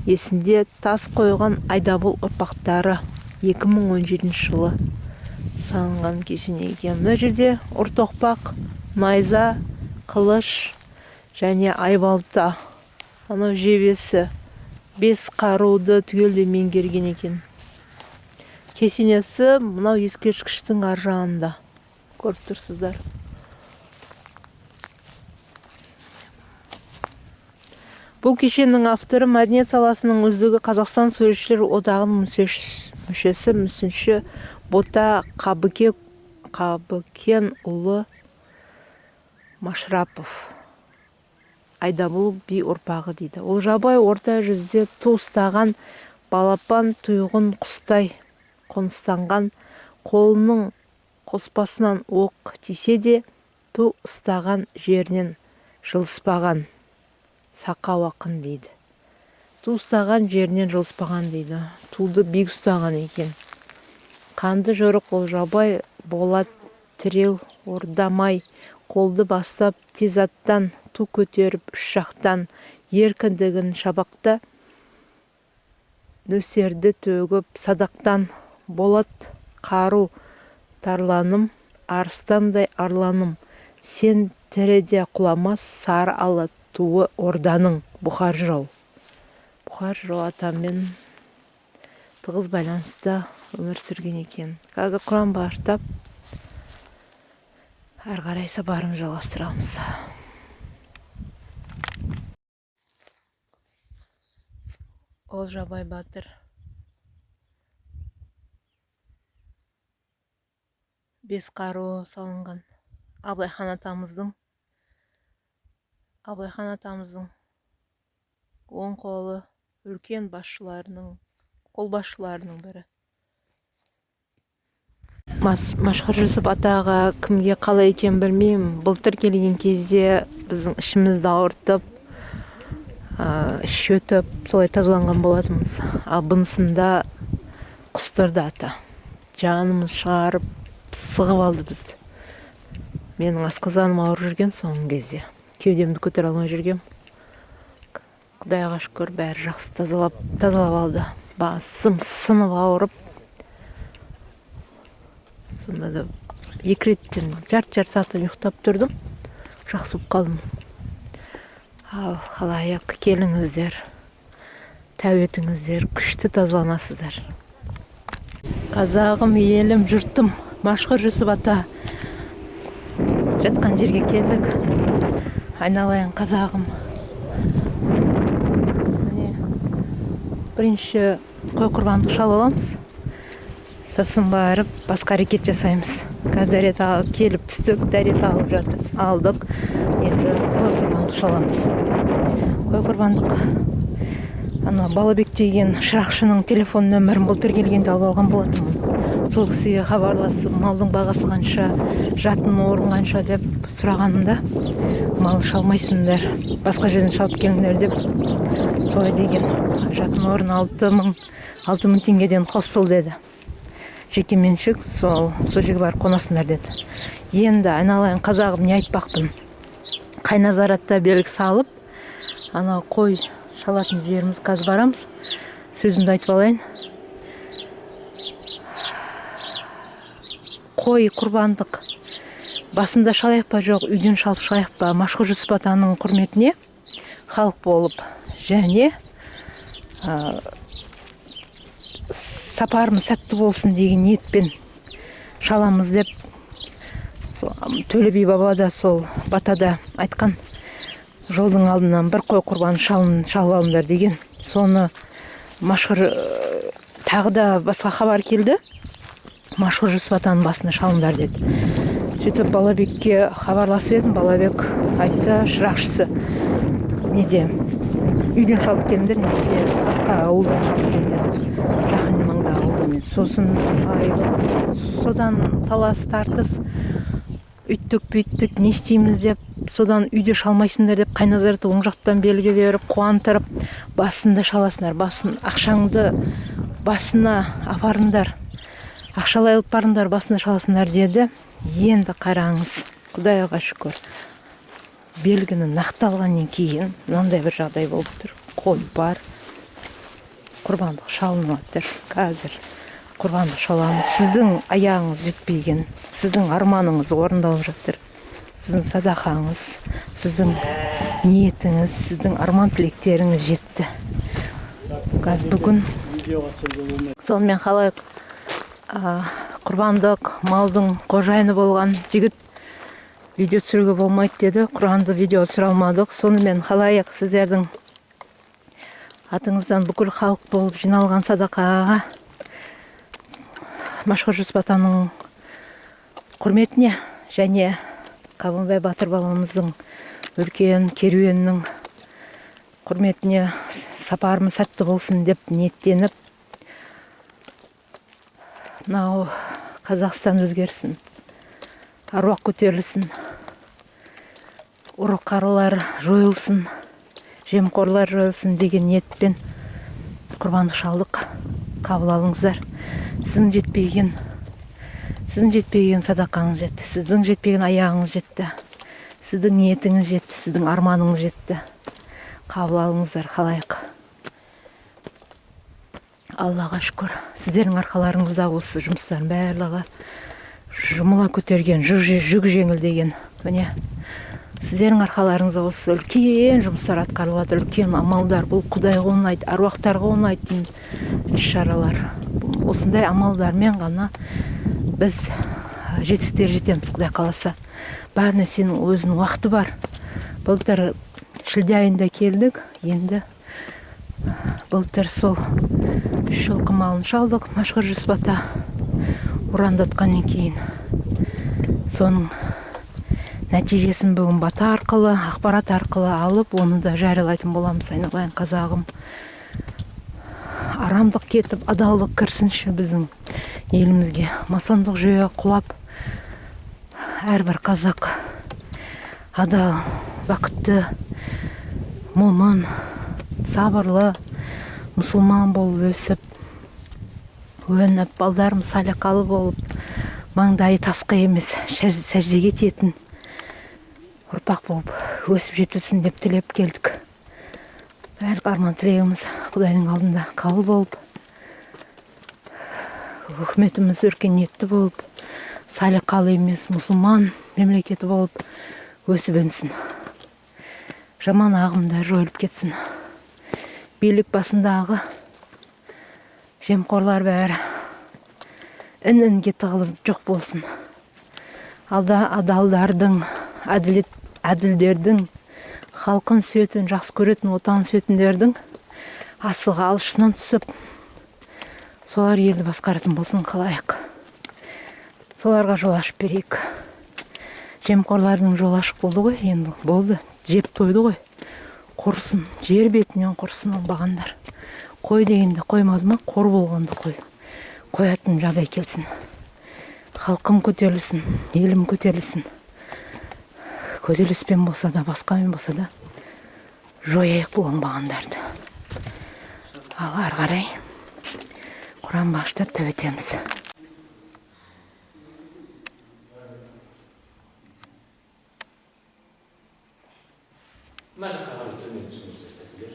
есінде тас қойған Айдабол ұрпақтары 2017 жылы салынған кесене екен. Мына жерде ұртоқпақ, найза, қылыш және айбалта, анау жебесі, 5 қаруды түгелдей меңгерген екен. Кесенесі мынау ескерткіштің ар жағында. Көріп тұрсыздар. Бұл кешеннің авторы мәдениет саласының үздігі Қазақстан суретшілер одағының мүшесі мүсінші Бота Қабыкен ұлы Машрапов. Айдабол би ұрпағы дейді. Олжабай орта жүзде ту ұстаған балапан тұйғын құстай қоныстанған, қолының қоспасынан оқ тисе де ту ұстаған жерінен жылыспаған. Сақау ақын дейді. Ту ұстаған жерінен жылыспаған дейді. Туды биг ұстаған екен. Қанды жорық Олжабай болат тіреу ордамай, қолды бастап тез аттан, ту көтеріп үш жақтан, еркіндігін шабақта, нөсерді төгіп садақтан, болат қару тарланым, арыстандай арланым, сен тіреде құламас сары ала туы орданың. Бұхар жырау. Бұхар жырау атамен тығыз байланыста өмір сүрген екен. Қазір құран бағыштап, ары қарай сапарымызды жалғастырамыз. Олжабай Батыр. Бес қаруы салынған. Абылайхан атамыздың оң қолы үлкен қолбасшыларының бірі. Машқар Жүсіп атаға кімге қалай екен білмеймін. Былтыр келген кезде біздің ішімізді ауыртып, іш өтіп, солай тазаланған болатымыз. Ал бұнысында құстырды ата. Жанымыз шығарып, сығып алды бізді. Менің асқазаным ауырып жүрген соңғы кезде. Кеудемді көтере алмай жүргем. Құдайға шүкір, бәрі жақсы тазалап алды. Басым сынып ауырып. Сонда да 2 реттен жарты сағат ұйықтап тұрдым. Жақсы болып қалдым. Ал халайық, келіңіздер. Тәуетіңіздер, күшті тазаланасыздар. Қазағым, елім, жұртым, Машқар Жүсіп ата жатқан жерге келдік. Айналайын қазағым. Бірінші қой құрбандық шалып аламыз. Сосын барып басқа әрекет жасаймыз. Қазір дәрет келіп түстік, дәрет алдық. Енді қой құрбандық шаламыз. Қой құрбандық. Балабек деген шырақшының телефон нөмірін былтыр келгенде алып алған болатынмын. Сол кісіге хабарласып, малдың бағасы қанша, жатын орын қанша деп сұрағанымда, мал шалмайсыңдар, басқа жерден шалып келіңдер деп солай деген. Жатын орын 6 мың теңгеден қосыл деді. жеке меншік, сол жерге барып қонасыңдар деді. Енді айналайын қазағым, не айтпақпын, Қайназаратта белгі салып, ана қой шалатын жеріміз, қазір барамыз. Сөзімді айтып алайын. Қой құрбандық басында шалайық па, жоқ үйден шалып шалайық па, Машһүр Жүсіп атаның құрметіне халық болып, және сапарымыз сәтті болсын деген ниетпен шаламыз деп, Төле би баба да сол батада айтқан, жолдың алдынан бір қой құрбан шалып алыңдар деген. Соны Машһүр тағы да басқа хабар келді. Машһүр Жүсіп атаның басына шалыңдар деді. Сөйтіп Балабекке хабарласып едім. Балабек айтты, шырақшысы неде үйден шалып келіңдер, немесе басқа ауылдан шалып келіңдер, жақын маңда ауылдан. Сосын содан талас тартыс, үйттік бүйттік, не істейміз деп, содан үйде шалмайсыңдар деп Қайназаратты оң жақтан белгі беріп, қуантырып, басында шаласыңдар, ақшаңды басына апарыңдар, ақшалай алып барыңдар, басына шаласыңдар деді. Енді қараңыз, Құдайға шүкір, белгіні нақталғаннан кейін мынандай бір жағдай болып тұр. Қой бар, құрбандық шалынып жатыр. Қазір құрбандық шаламыз. Сіздің аяғыңыз жетпеген, сіздің арманыңыз орындалып жатыр. Сіздің садақаңыз, сіздің ниетіңіз, сіздің арман тілектеріңіз жетті. Қазір бүгін сонымен қалайық, құрбандық малдың қожайыны болған жігіт видео түсіруге болмайды деді. Құранды видео түсіре алмадық. Сонымен қалайық, сіздердің атыңыздан бүкіл халық болып жиналған садақаға Машһүр Жүсіп атаның құрметіне және Қабанбай Батыр бабамыздың үлкен керуенінің құрметіне сапарымыз сәтті болсын деп ниеттеніп, мынау Қазақстан өзгерсін, аруақ көтерілсін, ұры-қарылар жойылсын, жемқорлар жойылсын деген ниетпен құрбандық шалдық. Қабыл алыңыздар. Сіздің жетпеген садақаңыз жетті, сіздің жетпеген аяғыңыз жетті, сіздің ниетіңіз жетті, сіздің арманыңыз жетті. Қабыл алыңыздар. Қалайық. Аллаға шүкір, сіздердің арқаларыңызда осы жұмыстардың барлығы жұмыла көтерген, жүк жеңіл деген. Міне, сіздердің арқаларыңызда осы үлкен жұмыстар атқарылып жатыр, үлкен амалдар. Бұл Құдайға ұнайды, аруақтарға ұнайтын іс-шаралар. Осындай амалдармен ғана біз жетістіктер жетеміз, Құдай қаласа. Бар нәрсенің өзінің уақыты бар. Былтыр шілде айында келдік, енді былтыр сол жылқы малын шалдық. Машһүр Жүсіп ата ұрандатқаннан кейін соның нәтижесін бүгін бата арқылы, ақпарат арқылы алып, оны да жариялайтын боламыз. Айналайын қазағым, арамдық кетіп, адалдық кірсінші біздің елімізге. Масондық жүйе құлап, әрбір қазақ адал, бақытты, момын, сабырлы мұсылман болып өсіп, өніп, балдарымыз салиқалы болып, маңдайы тасқа емес, сәждеге тиетін ұрпақ болып өсіп жетілсін деп тілеп келдік. Әр арман тілегіміз Құдайдың алдында қабыл болып, үкіметіміз өркениетті болып, салиқалы емес, мұсылман мемлекеті болып өсіп өнсін. Жаман ағымдар жойылып кетсін. Билік басындағы жемқорлар бәрі ін-інге тығылып жоқ болсын. Адалдардың, әділдердің, халқын сүйетін, жақсы көретін, отан сүйетіндердің асығы алшынан түсіп, солар елді басқаратын болсын. Қалайық. Соларға жол ашып берейік. Жемқорлардың жол ашық болды ғой, енді болды, жеп тойды ғой. Құрсын, жер бетінен құрсын оңбағандар. Қой дегенде қоймады ма, қор болғанды қоятын жағдай келсін. Халқым көтерілсін, елім көтерілсін. Көтеріліспен болса да, басқамен болса да, жойайық бұл оңбағандарды. Ал ары қарай Құран бағыштап тәуетеміз. Мына жаққа қарай төмен түсіңіздер тәтелер.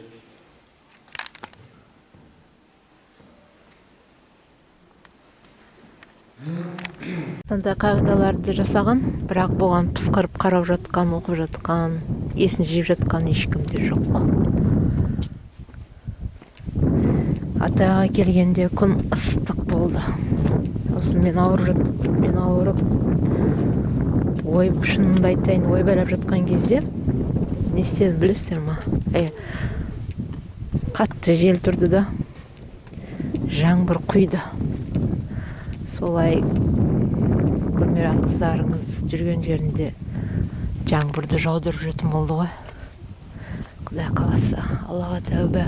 Сонда қағидаларды жасаған, бірақ бұған пысқырып қарап жатқан, оқып жатқан, есін жиып жатқан ешкім де жоқ. Атаға келгенде күн ыстық болды. Сосын мен ауырып, шынымды айтайын, ойбайлап жатқан кезде не істедім білесіздер ма? Қатты жел тұрды да, жаңбыр құйды. Солай көрмеген қыздарыңыз жүрген жерінде жаңбырды жаудырып жүретін болды ғой. Құдай қаласа, Аллаға тәубе.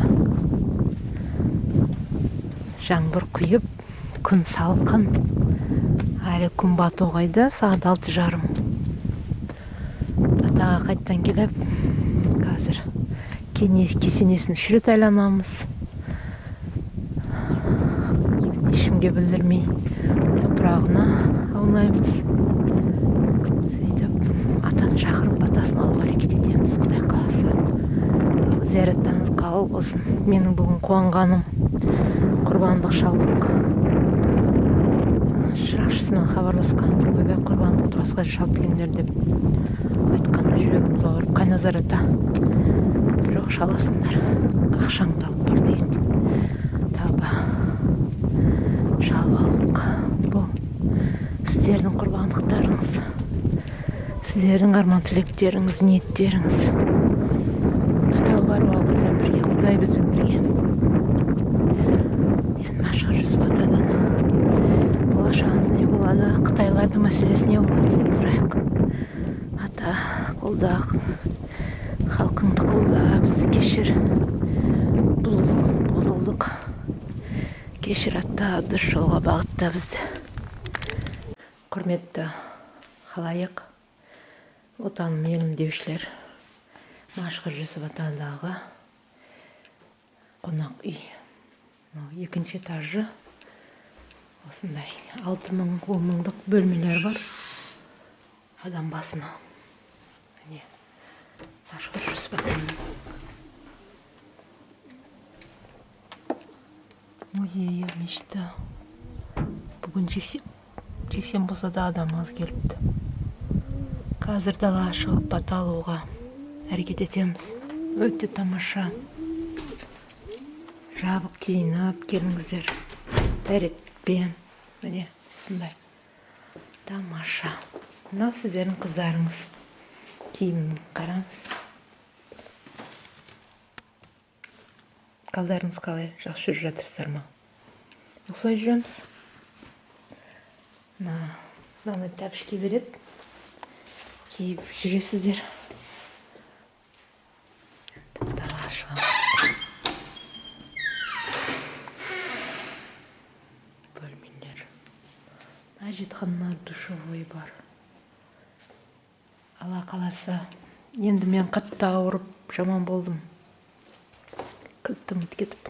Жаңбыр құйып, күн салқын. Әлі күн бату қайда, сағат 6:30. Атаға қайттан келіп, қазір кесенесін 3 рет айланамыз. Ешкімге білдірмей топырағына аунаймыз. Сөйтіп, атаны шақырып батасын алуға әрекет етеміз, Құдай қаласа. Зияреттеріңіз қабыл болсын. Менің бүгін қуанғаным құрбандық шалдық. Шырақшысынан хабарласқан, ойбай құрбандықты басқа шалып келіңдер деп айтқанда жүрегіміз ауырып, Қайназар ата, жоқ шаласыңдар, ақшаңды алып бар деген. Тәуба, шалып алдық. Бұл сіздердің құрбандықтарыңыз, сіздердің арман тілектеріңіз, ниеттеріңіз. Атау бар бізбен бірге, Құдай бізбен бірге. Енді Машғар Жүсіп атадан болашағымыз не болады, қытайлардың мәселесі не болады, соны сұрайық. Ата, қолда, халқыңды қолда, бізді кешір. Бұзылдық. Кешір ата, дұрыс жолға бағытта бізді. Құрметті халайық, отаным, елім деушілер, Машғар Жүсіп атадағы қонақ үй. 2-ші этажы. Осындай 6,000-10 мыңдық бөлмелер бар адам басына. Міне, Машғар Жүсіп атаның музейі, мешіті. Бүгін жексен болса да адам аз келіпті. Қазір далаға шығып бата алуға әрекет етеміз. Өте тамаша. Жабық киініп келіңіздер. Дәретпен. Міне, осындай. Тамаша. Мынау сіздердің қыздарыңыз. Киімін қараңыз. Қалдарыңыз қалай? Жақсы жүріп жатырсыздар ма? Осылай жүреміз. Мынаны тәпішке береді. Киіп жүресіздер. Далаға шығамыз. Бөлмелер. Әжетхана, душевой бар. Алла қаласа. Енді мен қатты ауырып, жаман болдым. Күлтім кетіп.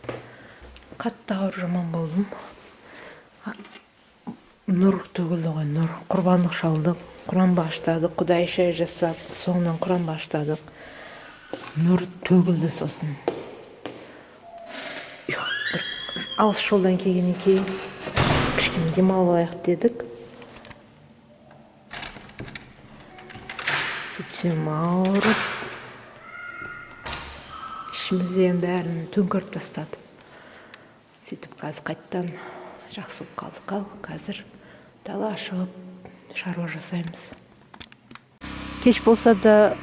Қатты ауырып, жаман болдым. Нұр төгілді ғой, нұр. Құрбандық шалдық, Құран бағыштадық, Құдай шай жасап, соңынан Құран бағыштадық. Нұр төгілді сосын. Алыс жолдан келгеннен кейін кішкене демалып алайық дедік. Сөйтсем ауырып, ішімізден бәрін төңкеріп тастады. Сөйтіп қазір қайттан жақсы болып қалдық. Қазір далаға шығып шаруа жасаймыз. Кеш болса да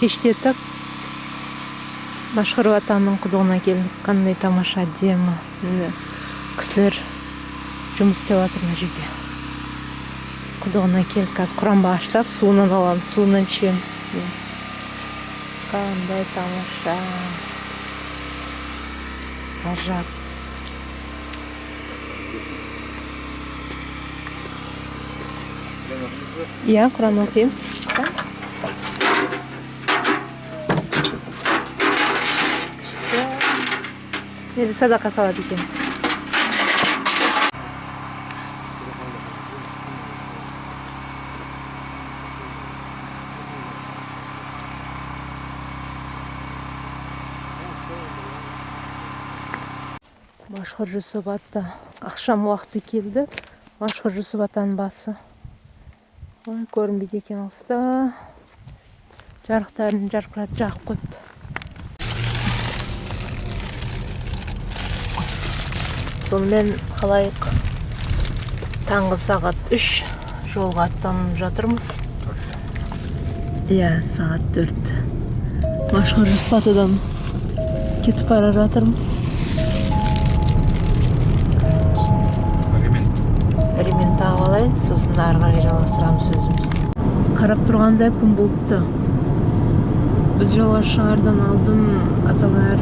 кештетіп Машғар атаның құдығына келдік. Қандай тамаша, демі. Кісілер жұмыс істеп жатыр мына жерде. Құдығына келдік. Қазір Құран бағыштап, суынан аламыз, суынан ішеміз. Қандай тамаша. Ғажап. Иә, Құран оқимын. Енді садақа салады екен. Машхур Жүсіп ата акшам убакыты келди. Машхур Жүсіп атанын басы. Ой, көрүнбөйт экен алыста. Жарыктарын жаркыратып жакып коюпту. Сонымен халайык таңғы сағат 3 жолға аттанып жатырмыз. Иә, сағат 4. Машхур Жүсіп атадан кетіп бара жатырмыз. Ремень тағып алайын, сосын ары қарай жалғастырамыз өзімізді. Қарап тұрғанда күн бұлтты. Біз жолға шығардан алдын аталар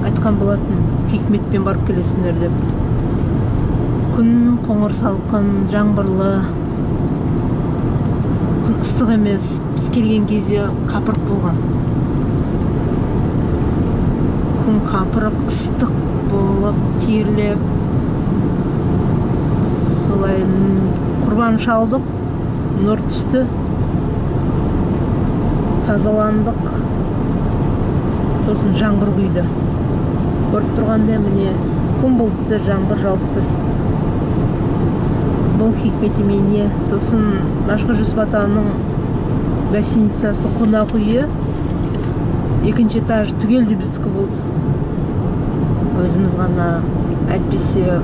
айтқан болатын, хикметпен барып келесіңдер деп. Күн қоңыр салқын, жаңбырлы. Күн ыстық емес. Біз келген кезде қапырық болған. Күн қапырық, ыстық болып, терлеп. Солай құрбан шалдық, нұр түсті, тазаландық, сосын жаңбыр құйды. Көріп тұрғанда міне күн бұлтты, жаңбыр жауып тұр. Бұл хикмет емейне. Сосын Машхур Жүсіп атаның гостиницасы қонақ үйі 2-ші этаж түгелде біздікі болды. Өзіміз ғана, әйтпесе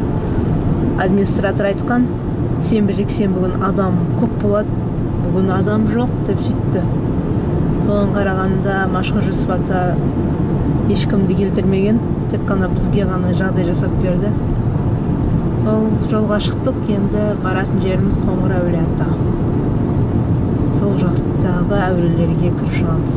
администратор айтқан, сенбі-жексенбі күн адам көп болады, бүгін адам жоқ деп сөйтті. Соған қарағанда Машхур Жүсіп ата ешкімді келтірмеген, тек қана бізге ғана жағдай жасап берді. Сол жолға шықтық, енді баратын жеріміз Қоңыр әулие ата. Сол жақтағы әулиелерге кіріп шығамыз.